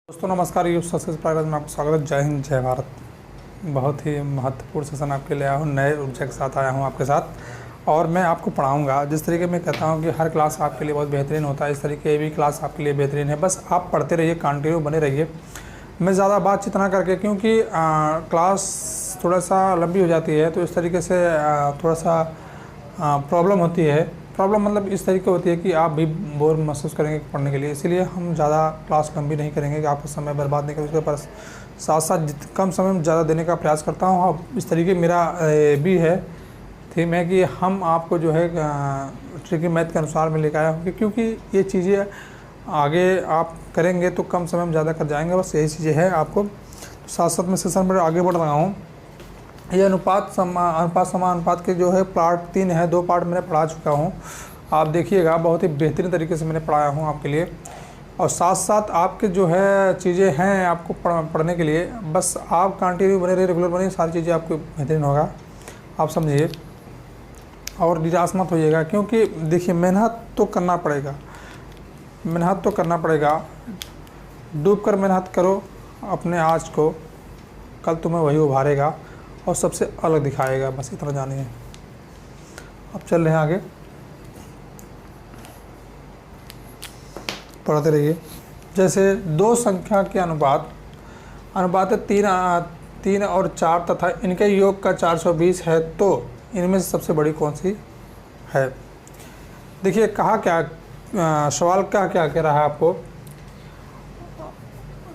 दोस्तों नमस्कार, YouTube success programme में आपको स्वागत है। जय हिंद जय भारत। बहुत ही महत्वपूर्ण सेशन आपके लिए आया हूँ, नए ऊर्जा के साथ आया हूँ आपके साथ, और मैं आपको पढ़ाऊँगा। जिस तरीके मैं कहता हूँ कि हर क्लास आपके लिए बहुत बेहतरीन होता है, इस तरीके ये भी क्लास आपके लिए बेहतरीन है। बस आप पढ़ते रहिए, कंटिन्यू बने रहिए। मैं ज़्यादा बातचीत ना करके, क्योंकि क्लास थोड़ा सा लंबी हो जाती है, तो इस तरीके से थोड़ा सा प्रॉब्लम होती है। प्रॉब्लम मतलब इस तरीके होती है कि आप भी बोर महसूस करेंगे पढ़ने के लिए, इसीलिए हम ज़्यादा क्लास लंबी नहीं करेंगे कि आपका समय बर्बाद नहीं करेंगे। उसके पर साथ साथ कम समय में ज़्यादा देने का प्रयास करता हूँ। अब इस तरीके मेरा भी है थीम है कि हम आपको जो है ट्रिकी मैथ के अनुसार में लेकर आया हूँ, क्योंकि ये चीज़ें आगे आप करेंगे तो कम समय में ज़्यादा कर जाएंगे। बस यही चीज़ें हैं आपको। तो साथ साथ में सेशन पर आगे बढ़ रहा हूँ। ये अनुपात समानुपात के जो है पार्ट 3 है, 2 पार्ट मैंने पढ़ा चुका हूँ। आप देखिएगा, बहुत ही बेहतरीन तरीके से मैंने पढ़ाया हूँ आपके लिए। और साथ साथ आपके जो है चीज़ें हैं आपको पढ़ने के लिए, बस आप कंटिन्यू बने रहिए, रेगुलर बनिए, सारी चीज़ें आपको बेहतरीन होगा। आप समझिए और निराश मत होइएगा, क्योंकि देखिए मेहनत तो करना पड़ेगा, मेहनत तो करना पड़ेगा। डूब कर मेहनत करो अपने आज को, कल तुम्हें वही उभारेगा और सबसे अलग दिखाएगा। बस इतना जानिए। अब चल रहे हैं आगे, पढ़ते रहिए। जैसे दो संख्या के अनुपात है 3 और 4 तथा इनके योग का 420 है, तो इनमें से सबसे बड़ी कौन सी है। देखिए कहा क्या, सवाल क्या क्या कह रहा है आपको।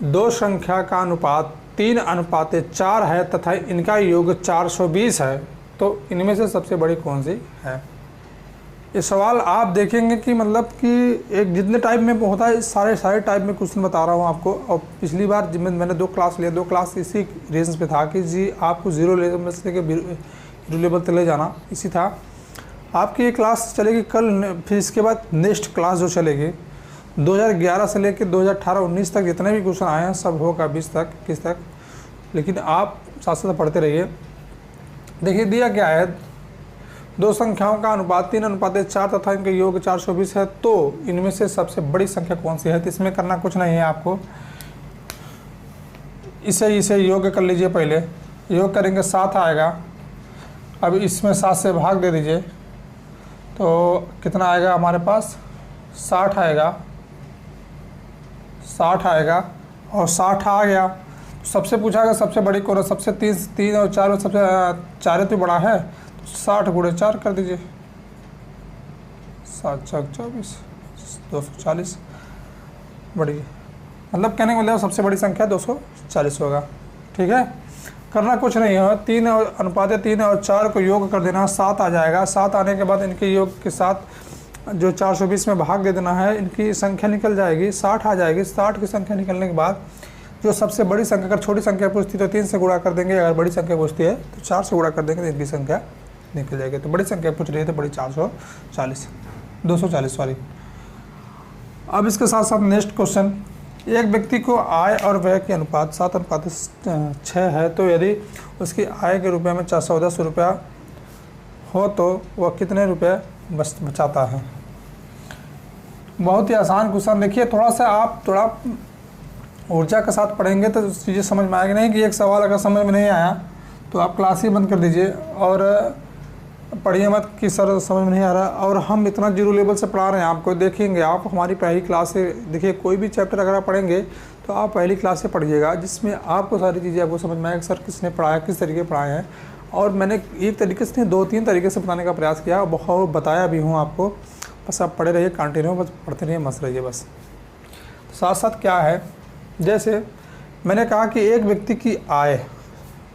दो संख्या का अनुपात 3:4 है तथा इनका योग 420 है, तो इनमें से सबसे बड़ी कौन सी है। ये सवाल आप देखेंगे कि मतलब कि एक जितने टाइप में होता है, सारे टाइप में क्वेश्चन बता रहा हूँ आपको। और पिछली बार जब मैंने 2 क्लास लिया, 2 क्लास इसी रेंज पे था कि जी आपको 0 लेवल से लेकर हीरो लेवल तक ले जाना, इसी था। आपकी ये क्लास चलेगी कल, फिर इसके बाद नेक्स्ट क्लास जो चलेगी 2011 से लेकर 2018-19 तक जितने भी क्वेश्चन आए हैं सब होगा 20 तक 21 तक। लेकिन आप साथ साथ पढ़ते रहिए। देखिए दिया क्या है, दो संख्याओं का अनुपात 3:4 तथा इनके योग 420 है, तो इनमें से सबसे बड़ी संख्या कौन सी है। तो इसमें करना कुछ नहीं है आपको, इसे योग कर लीजिए। पहले योग करेंगे 7 आएगा। अब इसमें 7 से भाग दे दीजिए, तो कितना आएगा हमारे पास, 60 आएगा। 60 आएगा और 60 आ गया। सबसे पूछा गया सबसे बड़ी कौन है, सबसे 3 और 4 में सबसे 4 तो बड़ा है, तो 60 × 4 कर दीजिए। 7 × 24 240 बड़ी, मतलब कहने का मतलब सबसे बड़ी संख्या 240 होगा। ठीक है, करना कुछ नहीं है। 3 और 4 को योग कर देना, 7 आ जाएगा। 7 आने के बाद इनके योग के साथ जो 420 में भाग दे देना है, इनकी संख्या निकल जाएगी, 60 आ जाएगी। 60 की संख्या निकलने के बाद जो सबसे बड़ी संख्या, अगर छोटी संख्या पूछती तो 3 से गुणा कर देंगे, अगर बड़ी संख्या पूछती है तो 4 से गुणा कर देंगे, तो इनकी संख्या निकल जाएगी। तो बड़ी संख्या पूछ रही है तो बड़ी 240 सॉरी। अब इसके साथ साथ नेक्स्ट क्वेश्चन, एक व्यक्ति को आय और व्यय के अनुपात 7:6 है, तो यदि उसकी आय के रुपये में 410 रुपया हो तो वह कितने रुपये बचाता है। बहुत ही आसान क्वेश्चन। देखिए थोड़ा ऊर्जा के साथ पढ़ेंगे तो चीज़ें समझ में आएगी। नहीं कि एक सवाल अगर समझ में नहीं आया तो आप क्लास ही बंद कर दीजिए और पढ़िए मत कि सर समझ में नहीं आ रहा। और हम इतना 0 लेवल से पढ़ा रहे हैं आपको, देखेंगे आप हमारी पहली क्लास से। देखिए कोई भी चैप्टर अगर आप पढ़ेंगे तो आप पहली क्लास से पढ़िएगा, जिसमें आपको सारी चीज़ें आपको समझ में आएगी, सर किसने पढ़ाया, किस तरीके पढ़ाए हैं। और मैंने एक तरीके से 2-3 तरीके से बताने का प्रयास किया, बहुत बताया भी हूँ आपको। बस आप पढ़े रहिए, कंटिन्यू बस पढ़ते रहिए, मस्त रहिए बस। साथ साथ क्या है, जैसे मैंने कहा कि एक व्यक्ति की आय,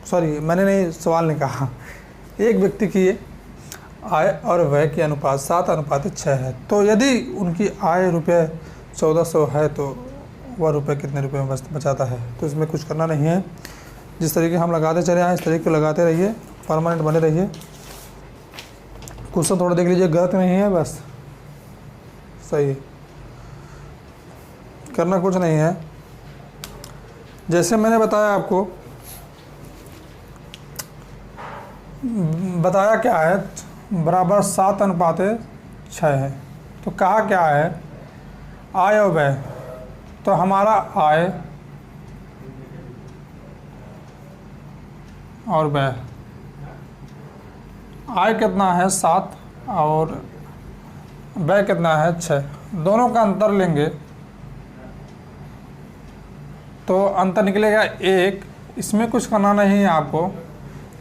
सॉरी मैंने नहीं, सवाल ने कहा एक व्यक्ति की आय और व्यय के अनुपात 7:6 है, तो यदि उनकी आय रुपये 1400 है तो वह रुपये कितने रुपये में बचाता है। तो इसमें कुछ करना नहीं है, जिस तरीके हम लगाते चले आए इस तरीके लगाते रहिए, परमानेंट बने रहिए। क्वेश्चन थोड़ा देख लीजिए, गलत नहीं है, बस सही है, करना कुछ नहीं है। जैसे मैंने बताया आपको, बताया क्या है, बराबर 7:6 है। तो कहा क्या है, आय और व्यय। तो हमारा आय और व्यय। आय कितना है 7 और व्यय कितना है 6, दोनों का अंतर लेंगे तो अंतर निकलेगा 1। इसमें कुछ करना नहीं है आपको,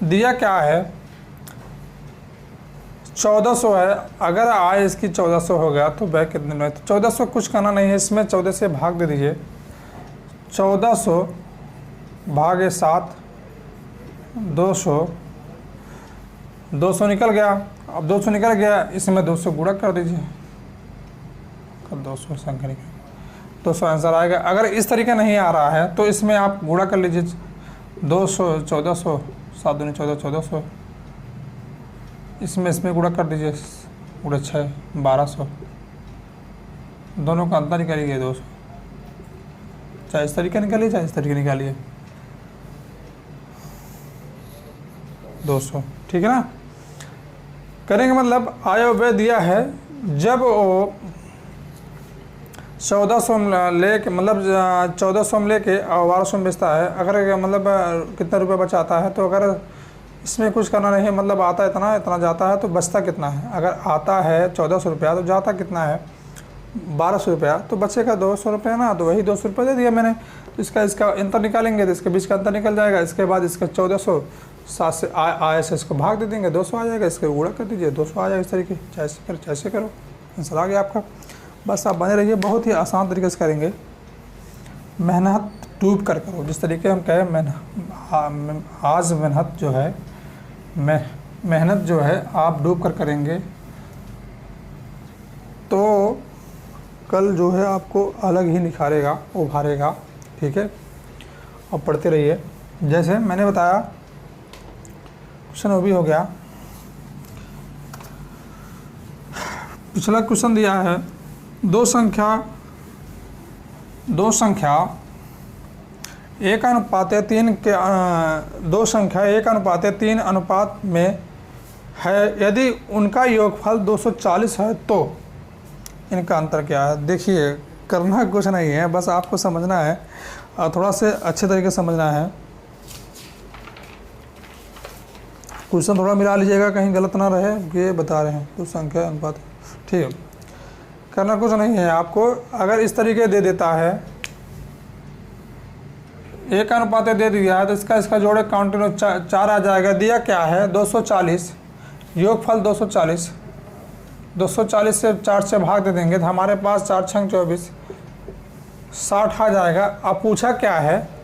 दिया क्या है 1400 है। अगर आय इसकी 1400 हो गया तो व्यय कितने में, तो 1400 कुछ करना नहीं है, इसमें 14 से भाग दे दीजिए। 1400 भागे 7, 200, 200 निकल गया। अब 200 निकल गया, इसमें 200 गुणा कर दीजिए, 200 संख्या निकल 200 आंसर आएगा। अगर इस तरीके नहीं आ रहा है तो इसमें आप गुणा कर लीजिए, 200 1400, 7 दूनी 14, 1400, इसमें गुणा कर दीजिए, गुणा 6 1200, दोनों का अंतर निकालिए 200। चाहे इस तरीके निकालिए चाहे इस तरीके निकालिए, 200, ठीक है ना। करेंगे मतलब आय व्यय दिया है, जब वो 1400 लेके मतलब 1400 में लेके 1200 में बेचता है, अगर मतलब कितना रुपये बचाता है, तो अगर इसमें कुछ करना नहीं है, मतलब आता है इतना जाता है तो बचता कितना है। अगर आता है 1400 रुपया तो जाता कितना है 1200 रुपया, तो बचेगा 200 रुपया ना, तो वही 200 रुपये दे दिया मैंने। तो इसका अंतर निकालेंगे तो इसके बीच का अंतर निकल जाएगा। इसके बाद इसका 1400 7 से आय से इसको भाग दे देंगे, 200 आ जाएगा, इसके गुणा कर दीजिए, 200 आ जाएगा। इस तरीके जैसे करो, आंसर आ गया आपका। बस आप बने रहिए, बहुत ही आसान तरीके से करेंगे, मेहनत डूब कर करो। जिस तरीके हम कहें आज मेहनत जो है मेहनत जो है आप डूब कर करेंगे तो कल जो है आपको अलग ही निखारेगा, उभारेगा, ठीक है। और पढ़ते रहिए, जैसे मैंने बताया क्वेश्चन वो भी हो गया। पिछला क्वेश्चन दिया है दो संख्या 1:3 के दो संख्या 1:3 अनुपात में है, यदि उनका योगफल 240 है तो इनका अंतर क्या है। देखिए करना कुछ नहीं है, बस आपको समझना है और थोड़ा से अच्छे तरीके से समझना है। क्वेश्चन थोड़ा मिला लीजिएगा, कहीं गलत ना रहे, ये बता रहे हैं। तो संख्या अनुपात, ठीक है, करना कुछ नहीं है आपको। अगर इस तरीके दे देता है 1:3 दे दिया है तो इसका जोड़े काउंटिन्यू 4 आ जाएगा। दिया क्या है 240, योगफल 240, 240 से 4 से भाग दे देंगे तो हमारे पास 4 छंग 24, 60 आ जाएगा। अब पूछा क्या है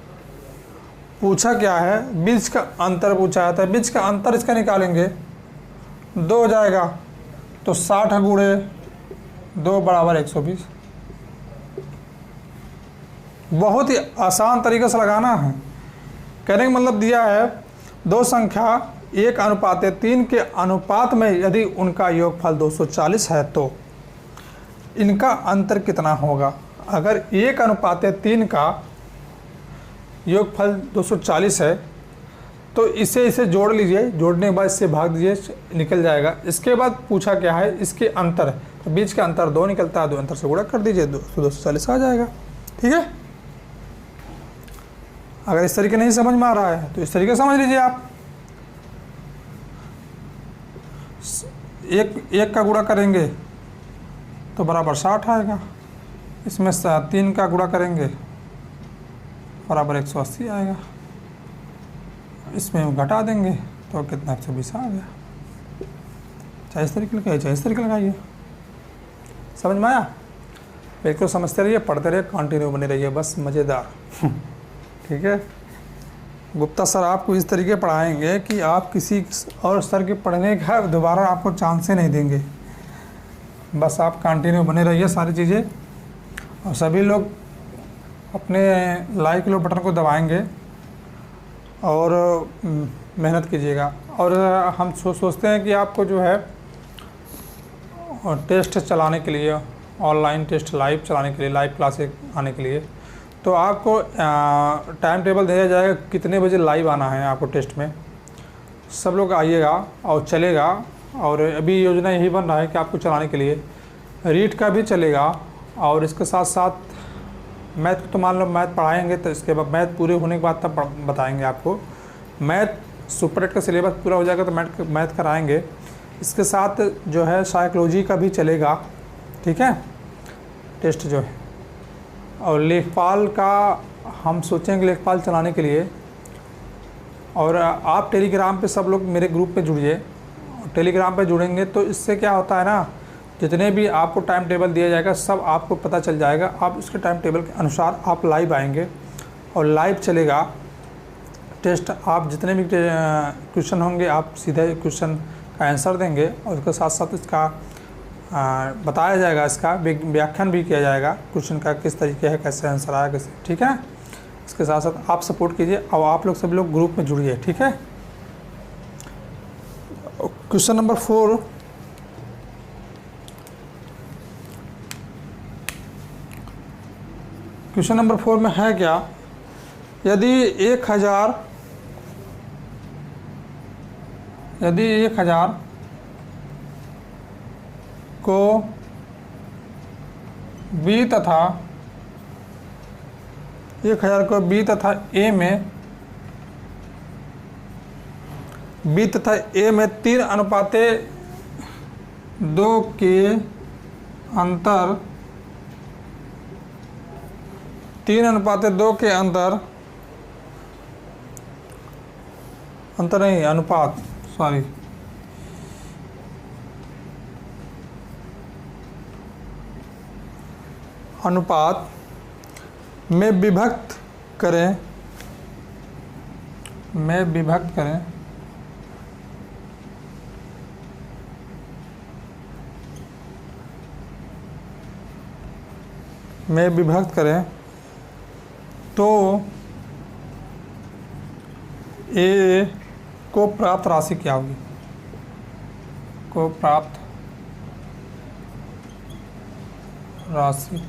बीच का अंतर पूछा है, तो बीच का अंतर इसका निकालेंगे, 2 हो जाएगा, तो 60 गुणे 2 बराबर 120। बहुत ही आसान तरीके से लगाना है। कहने का मतलब दिया है दो संख्या 1:3 के अनुपात में यदि उनका योगफल 240 है तो इनका अंतर कितना होगा। अगर 1:3 का योगफल 240 है तो इसे जोड़ लीजिए, जोड़ने के बाद इससे भाग दीजिए, निकल जाएगा। इसके बाद पूछा क्या है इसके अंतर, तो बीच का अंतर 2 निकलता है, 2 अंतर से गुणा कर दीजिए, 240 आ जाएगा, ठीक है। अगर इस तरीके नहीं समझ में आ रहा है तो इस तरीके समझ लीजिए आप। एक का गुणा करेंगे तो बराबर 60 आएगा, इसमें 3 का गुणा करेंगे बराबर 180 आएगा, इसमें घटा देंगे तो कितना 120 आ गया। चाहे इस तरीके लगाइए चाहे इस तरीके लगाइए, समझ में आया। बिल्कुल समझते रहिए, पढ़ते रहिए, कंटिन्यू बने रहिए, बस मज़ेदार ठीक है। गुप्ता सर आपको इस तरीके पढ़ाएंगे कि आप किसी और सर के पढ़ने का दोबारा आपको चांस ही नहीं देंगे। बस आप कंटिन्यू बने रहिए सारी चीज़ें, और सभी लोग अपने लाइक लो बटन को दबाएंगे और मेहनत कीजिएगा। और हम सोचते हैं कि आपको जो है टेस्ट चलाने के लिए, ऑनलाइन टेस्ट लाइव चलाने के लिए, लाइव क्लासेस आने के लिए, तो आपको टाइम टेबल दिया जाएगा कितने बजे लाइव आना है आपको टेस्ट में। सब लोग आइएगा और चलेगा। और अभी योजना यही बन रहा है कि आपको चलाने के लिए रीड का भी चलेगा, और इसके साथ साथ मैथ तो मान लो मैथ पढ़ाएंगे, तो इसके बाद मैथ पूरे होने के बाद तब बताएंगे आपको। मैथ सुपर 8 का सिलेबस पूरा हो जाएगा तो मैथ कराएंगे। इसके साथ जो है साइकोलॉजी का भी चलेगा, ठीक है, टेस्ट जो है। और लेखपाल का हम सोचेंगे लेखपाल चलाने के लिए। और आप टेलीग्राम पे सब लोग मेरे ग्रुप पे जुड़िए। टेलीग्राम पे जुड़ेंगे तो इससे क्या होता है ना, जितने भी आपको टाइम टेबल दिया जाएगा सब आपको पता चल जाएगा। आप उसके टाइम टेबल के अनुसार आप लाइव आएंगे और लाइव चलेगा टेस्ट। आप जितने भी क्वेश्चन होंगे आप सीधे क्वेश्चन का आंसर देंगे और उसके साथ साथ इसका बताया जाएगा, इसका व्याख्यान भी किया जाएगा क्वेश्चन का किस तरीके है, कैसे आंसर आया, कैसे, ठीक है। इसके साथ साथ आप सपोर्ट कीजिए और आप लोग सभी लोग ग्रुप में जुड़िए, ठीक है। क्वेश्चन नंबर 4, क्वेश्चन नंबर 4 में है क्या, यदि 1000 को बी तथा 1000 को बी तथा ए में बी तथा ए में 3:2 के अंतर 3:2 के अंतर नहीं अनुपात सॉरी अनुपात में विभक्त करें तो ए को प्राप्त राशि क्या होगी, को प्राप्त राशि।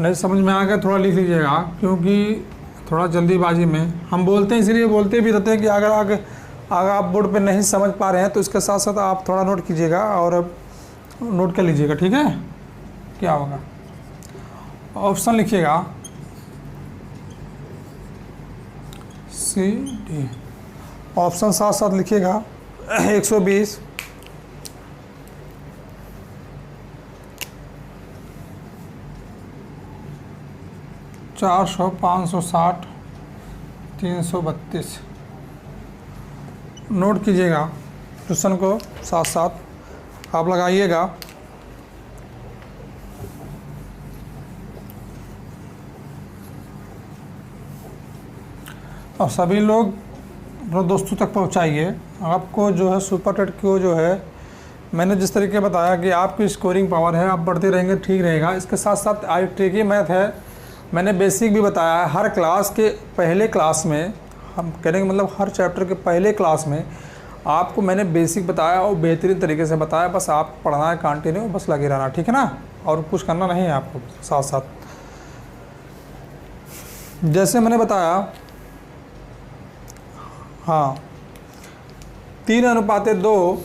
नहीं समझ में आ गया थोड़ा लिख लीजिएगा, क्योंकि थोड़ा जल्दीबाजी में हम बोलते हैं, इसलिए बोलते भी रहते हैं कि अगर आप बोर्ड पे नहीं समझ पा रहे हैं तो इसके साथ साथ आप थोड़ा नोट कीजिएगा और नोट कर लीजिएगा, ठीक है। क्या होगा, ऑप्शन लिखिएगा सी डी, ऑप्शन साथ साथ लिखिएगा 120 400 560 332 नोट कीजिएगा। क्वेश्चन को साथ साथ आप लगाइएगा। और सभी लोग अपने दोस्तों तक पहुंचाइए। आपको जो है सुपर 8 को जो है मैंने जिस तरीके बताया कि आपकी स्कोरिंग पावर है, आप बढ़ते रहेंगे ठीक रहेगा। इसके साथ साथ आई ट्रिकी मैथ है, मैंने बेसिक भी बताया है। हर क्लास के पहले क्लास में हम करेंगे, मतलब हर चैप्टर के पहले क्लास में आपको मैंने बेसिक बताया और बेहतरीन तरीके से बताया। बस आप पढ़ना है कंटिन्यू, बस लगे रहना, ठीक है ना, और कुछ करना नहीं है आपको। साथ साथ जैसे मैंने बताया, हाँ 3:2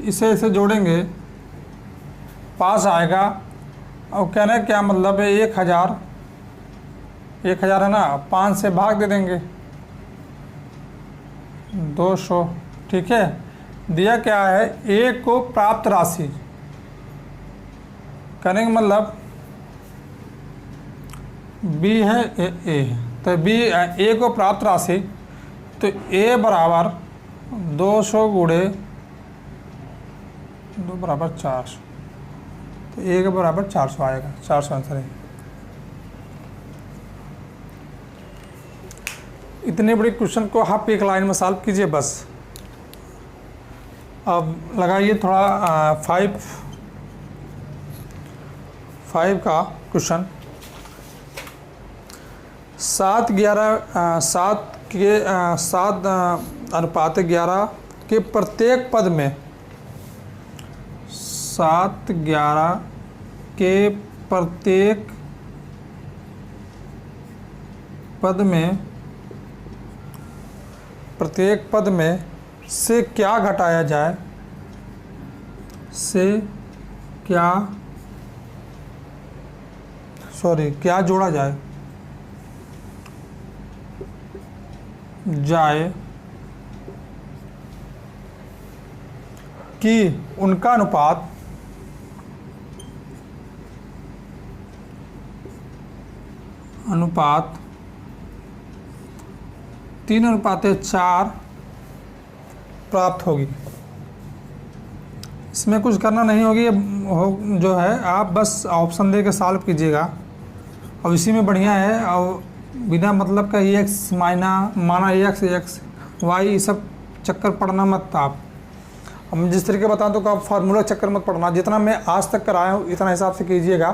इसे जोड़ेंगे पास आएगा। और कहने क्या मतलब है, 1000 है ना, 5 से भाग दे देंगे 200, ठीक है। दिया क्या है, ए को प्राप्त राशि, कहने का मतलब बी है ए है, तो बी ए को प्राप्त राशि, तो ए बराबर 200 गुणे 2 बराबर 400, तो ए के बराबर 400 आएगा। 400 आंसर है। इतने बड़े क्वेश्चन को आप एक लाइन में सॉल्व कीजिए बस। अब लगाइए थोड़ा 5 का क्वेश्चन। 7:11 के प्रत्येक पद में 7:11 के प्रत्येक पद में से क्या घटाया जाए, से क्या जोड़ा जाए कि उनका अनुपात अनुपात 3:4 प्राप्त होगी। इसमें कुछ करना नहीं होगी, जो है आप बस ऑप्शन दे के सॉल्व कीजिएगा। और इसी में बढ़िया है, और बिना मतलब का एक्स माना एक्स वाई ये सब चक्कर पढ़ना मत आप। अब मैं जिस तरीके बताऊँ तो आप फार्मूला चक्कर मत पढ़ना, जितना मैं आज तक कराया हूँ इतना हिसाब से कीजिएगा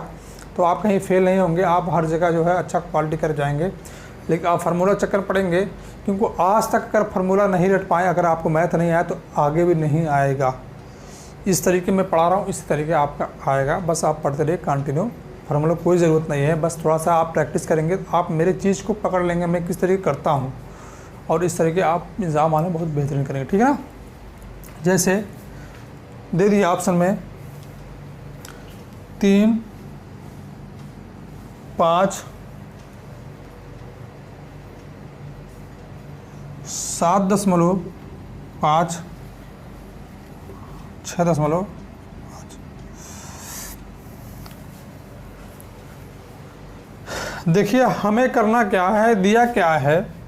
तो आप कहीं फेल नहीं होंगे, आप हर जगह जो है अच्छा क्वालिटी कर जाएंगे। लेकिन आप फार्मूला चक्कर पढ़ेंगे, क्योंकि आज तक अगर फार्मूला नहीं रट पाए, अगर आपको मैथ नहीं आया तो आगे भी नहीं आएगा। इस तरीके मैं पढ़ा रहा हूँ, इस तरीके आपका आएगा, बस आप पढ़ते रहिए कंटिन्यू। फार्मूला कोई ज़रूरत नहीं है, बस थोड़ा सा आप प्रैक्टिस करेंगे तो आप मेरे चीज़ को पकड़ लेंगे मैं किस तरीके करता हूँ, और इस तरीके आप एग्ज़ाम आने बहुत बेहतरीन करेंगे, ठीक है ना। जैसे दे दिए ऑप्शन में 3, 5, 7.5, 6.5। देखिए हमें करना क्या है, दिया क्या है,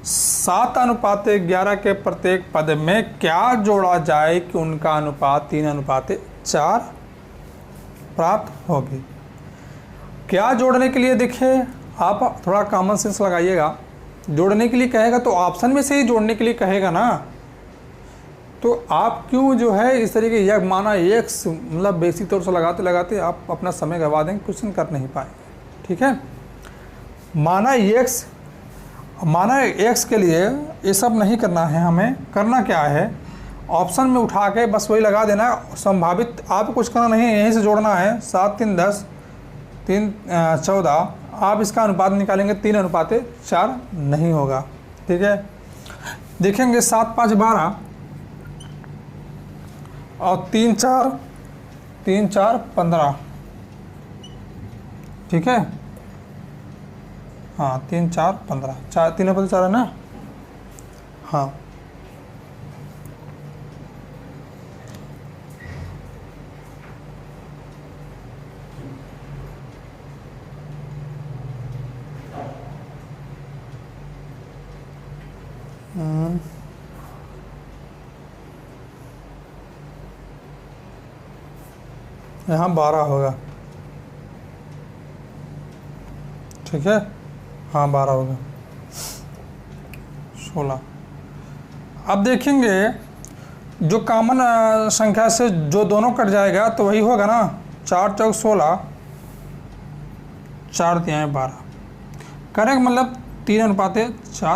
7:11 के प्रत्येक पद में क्या जोड़ा जाए कि उनका अनुपात 3:4 प्राप्त होगी। क्या जोड़ने के लिए, देखिए आप थोड़ा कॉमन सेंस लगाइएगा। जोड़ने के लिए कहेगा तो ऑप्शन में से ही जोड़ने के लिए कहेगा ना, तो आप क्यों जो है इस तरीके यह माना एक्स मतलब बेसिक तौर से लगाते लगाते आप अपना समय गवा देंगे, क्वेश्चन कर नहीं पाएंगे, ठीक है। माना एक्स के लिए ये सब नहीं करना है, हमें करना क्या है, ऑप्शन में उठा के बस वही लगा देना। संभावित आप कुछ करना नहीं है, यहीं से जोड़ना है। 7, 3, 10, 3, 14, आप इसका अनुपात निकालेंगे 3:4 नहीं होगा, ठीक है। देखेंगे 7, 5, 12 और 3, 4, 15, ठीक है। हाँ 3, 4, 15, 3:4 है ना, हाँ। यहाँ 12 होगा, ठीक है। हाँ 12 होगा, 16। अब देखेंगे जो कॉमन संख्या से जो दोनों कट जाएगा तो वही होगा ना, 4 चौक 16, 4 दिया 12, करेक्ट, मतलब 3:4 हमारा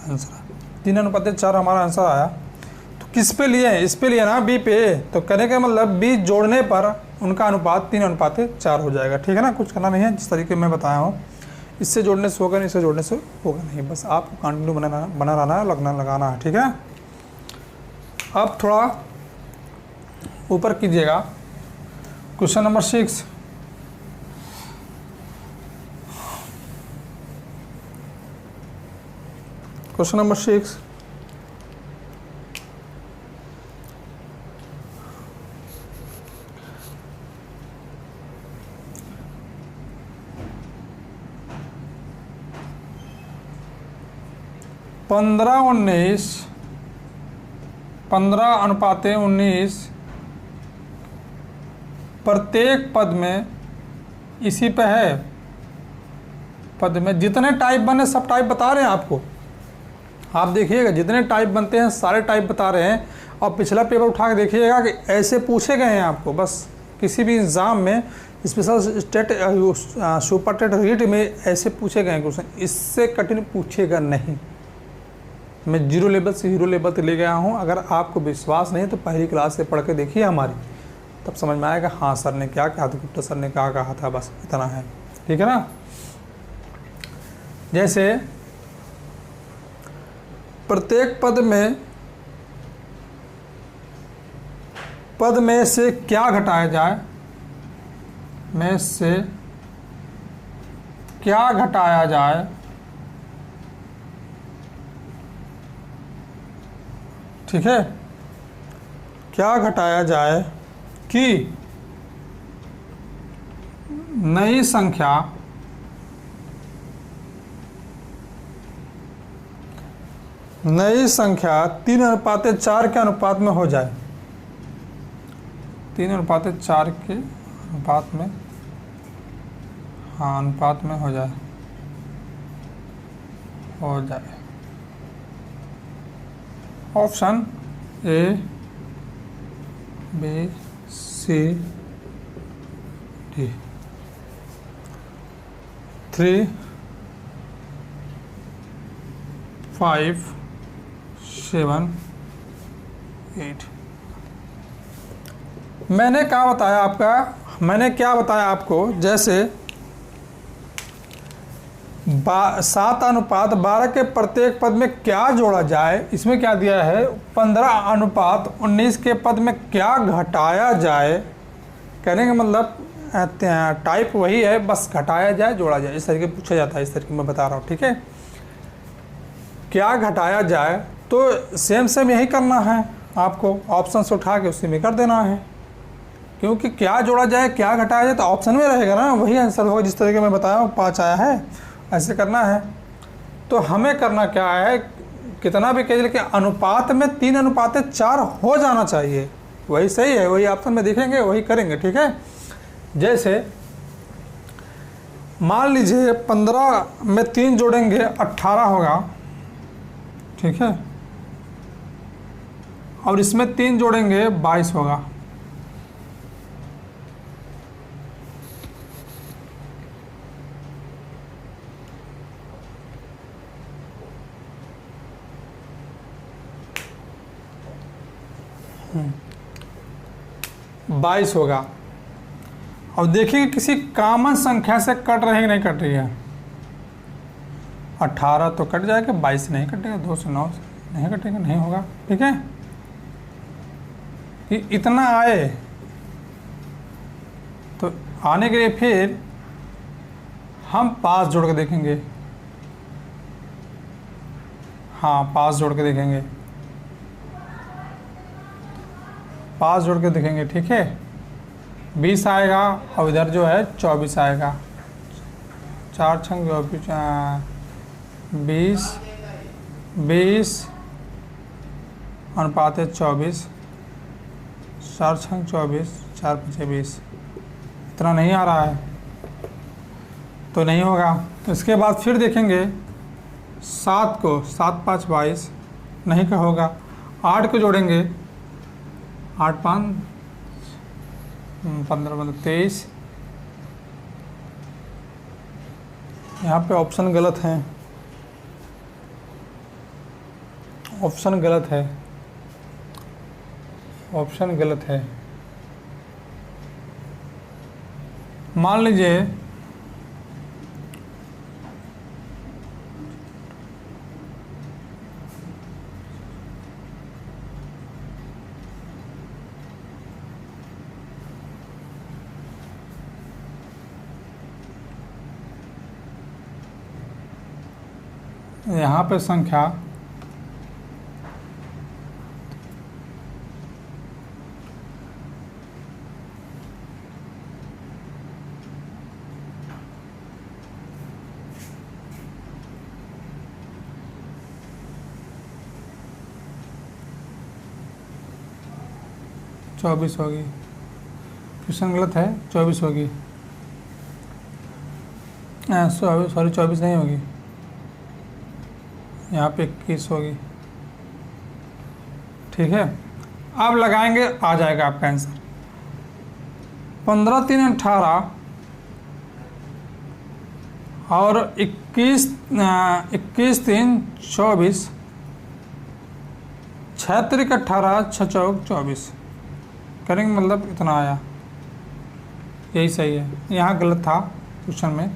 आंसर है। 3:4 हमारा आंसर आया। तो किस पे लिए, इस पे लिए ना, बी पे। तो करेंगे मतलब बी जोड़ने पर उनका अनुपात 3:4 हो जाएगा, ठीक है ना। कुछ करना नहीं है, जिस तरीके मैं बताया हूँ, इससे जोड़ने से होगा नहीं, इससे जोड़ने से होगा नहीं, बस आपको कंटिन्यू बना रहना है, लगाना है, ठीक है। अब थोड़ा ऊपर कीजिएगा, क्वेश्चन नंबर 6। क्वेश्चन नंबर 6, पंद्रह 15:19 प्रत्येक पद में, इसी पे है पद में जितने टाइप बने सब टाइप बता रहे हैं आपको। आप देखिएगा जितने टाइप बनते हैं सारे टाइप बता रहे हैं। और पिछला पेपर उठा के देखिएगा कि ऐसे पूछे गए हैं आपको, बस किसी भी एग्ज़ाम में special state super TET REET में ऐसे पूछे गए क्वेश्चन, इससे कठिन पूछेगा नहीं। मैं 0 लेवल से हीरो लेवल तक ले गया हूँ। अगर आपको विश्वास नहीं तो पहली क्लास से पढ़ के देखिए हमारी, तब समझ में आएगा हाँ सर ने क्या कहा था, गुप्ता सर ने क्या कहा था, बस इतना है, ठीक है ना। जैसे प्रत्येक पद में पद में से क्या घटाया जाए, में से क्या घटाया जाए, ठीक है, क्या घटाया जाए कि नई संख्या नई संख्या 3:4 के अनुपात में हो जाए, 3:4 के अनुपात में, हाँ अनुपात में हो जाए, option A B C D. 3 5 7 8। मैंने क्या बताया आपको, जैसे 7:12 के प्रत्येक पद में क्या जोड़ा जाए, इसमें क्या दिया है 15:19 के पद में क्या घटाया जाए। कहने का मतलब टाइप वही है, बस घटाया जाए जोड़ा जाए, इस तरीके पूछा जाता है, इस तरीके मैं बता रहा हूँ, ठीक है। क्या घटाया जाए तो सेम यही करना है आपको, ऑप्शन से उठा के उसी में कर देना है, क्योंकि क्या जोड़ा जाए क्या घटाया जाए तो ऑप्शन में रहेगा ना, वही आंसर होगा जिस तरीके मैं बताया 5 आया है, ऐसे करना है। तो हमें करना क्या है, कितना भी कह कि अनुपात में 3:4 हो जाना चाहिए, वही सही है, वही ऑप्शन में देखेंगे वही करेंगे, ठीक है। जैसे मान लीजिए 15 में 3 जोड़ेंगे 18 होगा, ठीक है, और इसमें 3 जोड़ेंगे 22 होगा। बाईस होगा। अब देखिए किसी कॉमन संख्या से कट रही है कि नहीं कट रही है। 18 तो कट जाएगा, 22 नहीं कटेगा, 2 से 9 नहीं कटेगा, नहीं होगा, ठीक है। कि इतना आए तो आने के लिए फिर हम 5 जोड़ के देखेंगे, हाँ 5 जोड़ के देखेंगे, 5 जोड़ के देखेंगे, ठीक है। 20 आएगा और इधर जो है 24 आएगा, 4 छंग 20 20 अनुपात है 24, 4 छंग 24, 4 5 20। इतना नहीं आ रहा है तो नहीं होगा। तो इसके बाद फिर देखेंगे 7 को, 7 5 22 नहीं का होगा। 8 को जोड़ेंगे, 8 5 15 23। यहाँ पे ऑप्शन गलत है, ऑप्शन गलत है, ऑप्शन गलत है। मान लीजिए यहाँ पे संख्या चौबीस होगी, क्वेश्चन गलत है, 24 होगी, सॉरी 24 नहीं होगी, यहाँ पे 21 होगी, ठीक है। अब लगाएंगे, आ जाएगा आपका आंसर। 15 3 18 और 21 3 24, 6 3 18, 6 चौक 24 करेंगे, मतलब इतना आया, यही सही है। यहाँ गलत था क्वेश्चन में,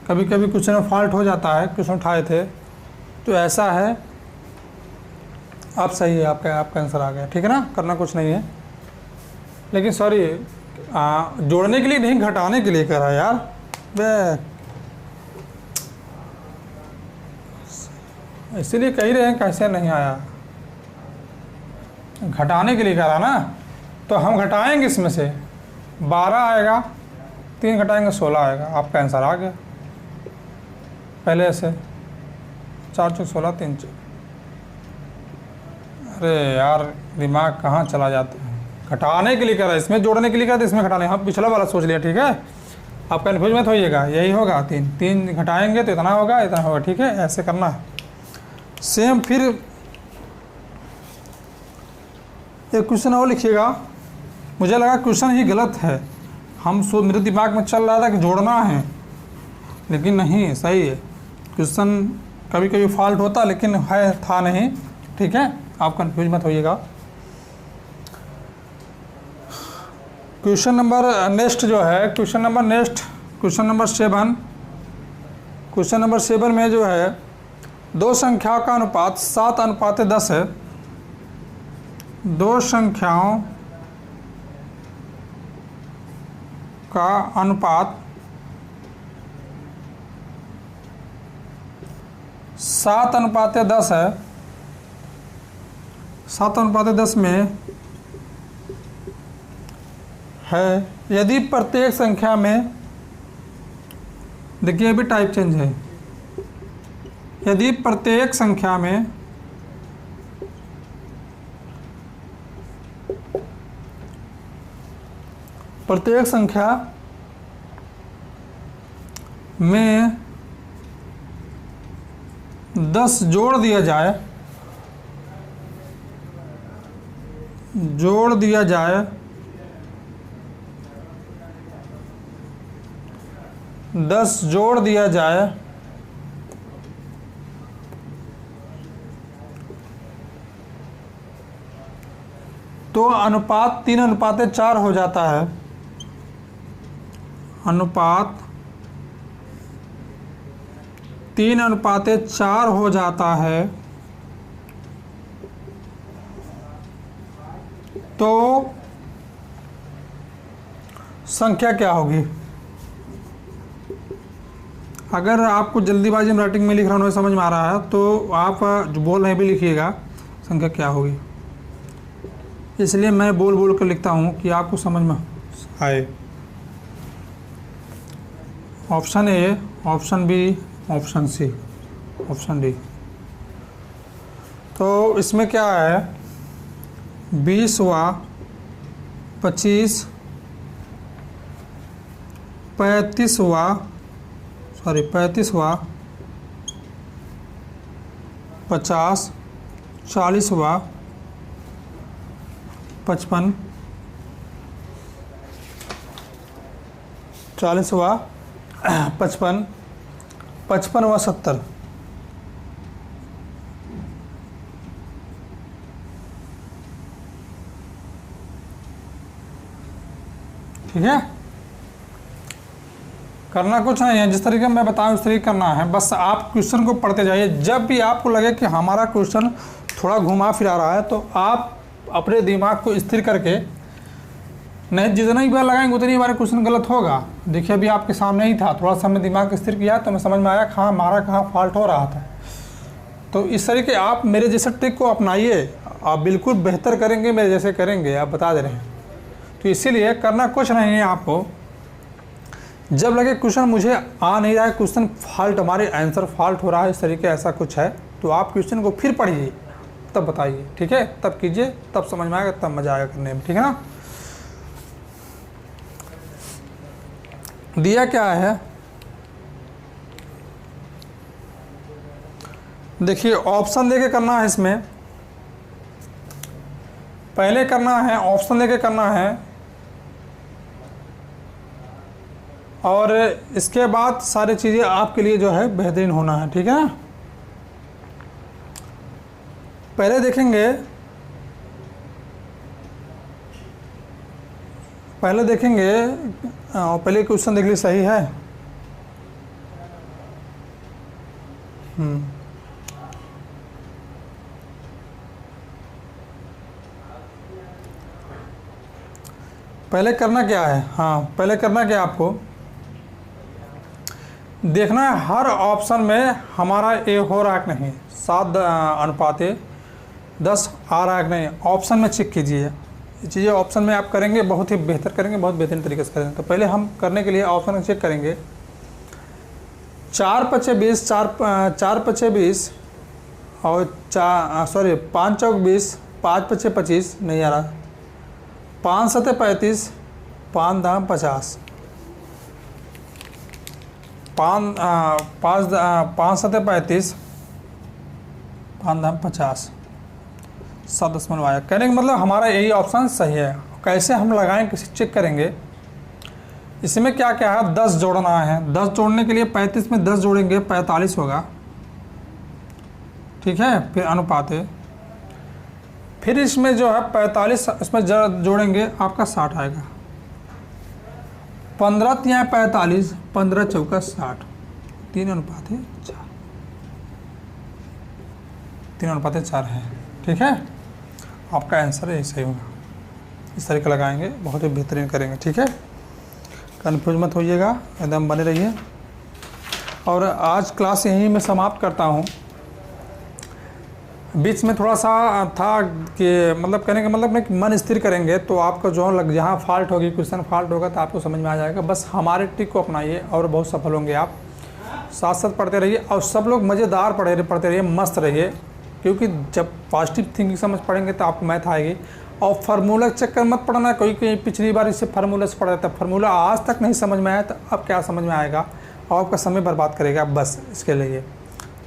कभी कभी क्वेश्चन में फॉल्ट हो जाता है, क्वेश्चन उठाए थे तो ऐसा है। अब सही है, आपका आंसर आ गया, ठीक है ना, करना कुछ नहीं है। लेकिन सॉरी, जोड़ने के लिए नहीं, घटाने के लिए करा यार। बे इसीलिए कह रहे हैं कैसे नहीं आया, घटाने के लिए करा ना। तो हम घटाएंगे इसमें से 12 आएगा, 3 घटाएंगे 16 आएगा, आपका आंसर आ गया। पहले ऐसे 4 चौक 16, 3 चौक। अरे यार दिमाग कहाँ चला जाता है। घटाने के लिए करा, इसमें जोड़ने के लिए करा, तो इसमें घटाने। हम पिछला वाला सोच लिया, ठीक है। आप कन्फ्यूज मत होइएगा, यही होगा। 3 घटाएंगे तो इतना होगा, इतना होगा, ठीक है। ऐसे करना है सेम। फिर एक क्वेश्चन और लिखिएगा। मुझे लगा क्वेश्चन ही गलत है, मेरे दिमाग में चल रहा था कि जोड़ना है, लेकिन नहीं, सही है। क्वेश्चन कभी कभी फॉल्ट होता, लेकिन है था नहीं, ठीक है। आप कंफ्यूज मत होइएगा। क्वेश्चन नंबर नेक्स्ट जो है, क्वेश्चन नंबर 7। क्वेश्चन नंबर 7 में जो है, 2 संख्याओं का अनुपात 7:10 है। 2 संख्याओं का अनुपात 7:10 है। 7:10 में है यदि प्रत्येक संख्या में, देखिए अभी टाइप चेंज है, यदि प्रत्येक संख्या में में 10 जोड़ दिया जाए, 10 जोड़ दिया जाए तो अनुपात 3:4 हो जाता है। अनुपात 3:4 हो जाता है। तो संख्या क्या होगी? अगर आपको जल्दीबाजी में राइटिंग में लिख रहा हूँ समझ में आ रहा है, तो आप जो बोल रहे भी लिखिएगा संख्या क्या होगी। इसलिए मैं बोल बोल कर लिखता हूँ कि आपको समझ में आए। Option A, option B, option C, option D. तो इसमें क्या है, 20वां, 25, 35वां, 50, 40वां, 55, 40वां, 55, 55वां, 70। ठीक है। करना कुछ नहीं है, जिस तरीके मैं बताऊं उस तरीके करना है। बस आप क्वेश्चन को पढ़ते जाइए। जब भी आपको लगे कि हमारा क्वेश्चन थोड़ा घुमा फिरा रहा है, तो आप अपने दिमाग को स्थिर करके, नहीं जितना ही बार लगाएंगे उतनी बार क्वेश्चन गलत होगा। देखिए अभी आपके सामने ही था, थोड़ा सा मैं दिमाग स्थिर किया तो मैं समझ में आया कहाँ हमारा कहाँ फॉल्ट हो रहा था। तो इस तरीके आप मेरे जैसे ट्रिक को अपनाइए, आप बिल्कुल बेहतर करेंगे, मेरे जैसे करेंगे, आप बता दे रहे हैं। तो इसीलिए करना कुछ नहीं है आपको। जब लगे क्वेश्चन मुझे आ नहीं रहा है, क्वेश्चन फॉल्ट, हमारे आंसर फॉल्ट हो रहा है, इस तरीके ऐसा कुछ है, तो आप क्वेश्चन को फिर पढ़िए, तब बताइए, ठीक है। तब कीजिए, तब समझ में आएगा, तब मजा आएगा करने में, ठीक है ना। दिया क्या है, देखिए ऑप्शन लेके करना है। इसमें पहले करना है, ऑप्शन लेके करना है, और इसके बाद सारी चीज़ें आपके लिए जो है बेहतरीन होना है, ठीक है ना। पहले देखेंगे, पहले क्वेश्चन देख लीजिए, सही है। पहले करना क्या है, हाँ पहले करना क्या है, आपको देखना है हर ऑप्शन में हमारा ए हो रहा है कि नहीं, 7:10 आ रहा है कि नहीं, ऑप्शन में चेक कीजिए। ये चीज़ें ऑप्शन में आप करेंगे बहुत ही बेहतर करेंगे, बहुत बेहतरीन तरीके से करेंगे। तो पहले हम करने के लिए ऑप्शन चेक करेंगे। 4 पचे 20, 4 पचे 20 और 5 चौक 20, 5 पचे 25 नहीं आ रहा, 5 सते 35, 5 दाम 50, 5 सते 35, 5 दाम 50, 7 आया। कहने का मतलब हमारा यही ऑप्शन सही है। कैसे हम लगाएं, किसी चेक करेंगे। इसमें क्या क्या है, 10 जोड़ना है। 10 जोड़ने के लिए 35 में 10 जोड़ेंगे 45 होगा, ठीक है। फिर अनुपात है, फिर इसमें जो है 45 इसमें जोड़ेंगे आपका 60 आएगा। 15 तिया 45, 15 चौका 60, 3 अनुपात है 4, 3 अनुपात 4 है, ठीक है। आपका आंसर यही सही होगा। इस तरीके लगाएंगे, बहुत ही बेहतरीन करेंगे, ठीक है। कन्फ्यूज मत होइएगा, एकदम बने रहिए। और आज क्लास यहीं मैं समाप्त करता हूँ। बीच में थोड़ा सा था कि मतलब कहने का मतलब नहीं, मन स्थिर करेंगे तो आपका जो जहाँ फॉल्ट होगी, क्वेश्चन फॉल्ट होगा तो आपको समझ में आ जाएगा। बस हमारे ट्रिक को अपनाइए और बहुत सफल होंगे आप। साथ साथ पढ़ते रहिए और सब लोग मज़ेदार पढ़ते रहिए, मस्त रहिए, क्योंकि जब पॉजिटिव थिंकिंग समझ पढ़ेंगे तो आपको मैथ आएगी। और फार्मूला चक्कर मत पढ़ना, कोई पिछली बार इससे फार्मूला से पढ़ा था, फार्मूला आज तक नहीं समझ में आया तो अब क्या समझ में आएगा, और आपका समय बर्बाद करेगा। बस इसके लिए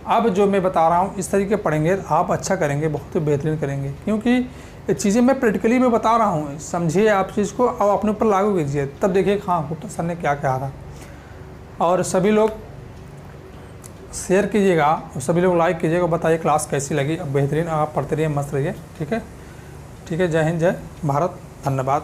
अब जो मैं बता रहा हूँ इस तरीके पढ़ेंगे आप अच्छा करेंगे, बहुत ही बेहतरीन करेंगे। क्योंकि ये चीज़ें मैं प्रैक्टिकली में बता रहा हूँ, समझिए आप चीज़ को और अपने ऊपर लागू कीजिए, तब देखिए हाँ गुप्ता सर ने क्या कहा था। और सभी लोग शेयर कीजिएगा और सभी लोग लाइक कीजिएगा, बताइए क्लास कैसी लगी। अब बेहतरीन आप पढ़ते रहिए, मस्त रहिए, ठीक है। ठीक है, जय हिंद, जय भारत, धन्यवाद।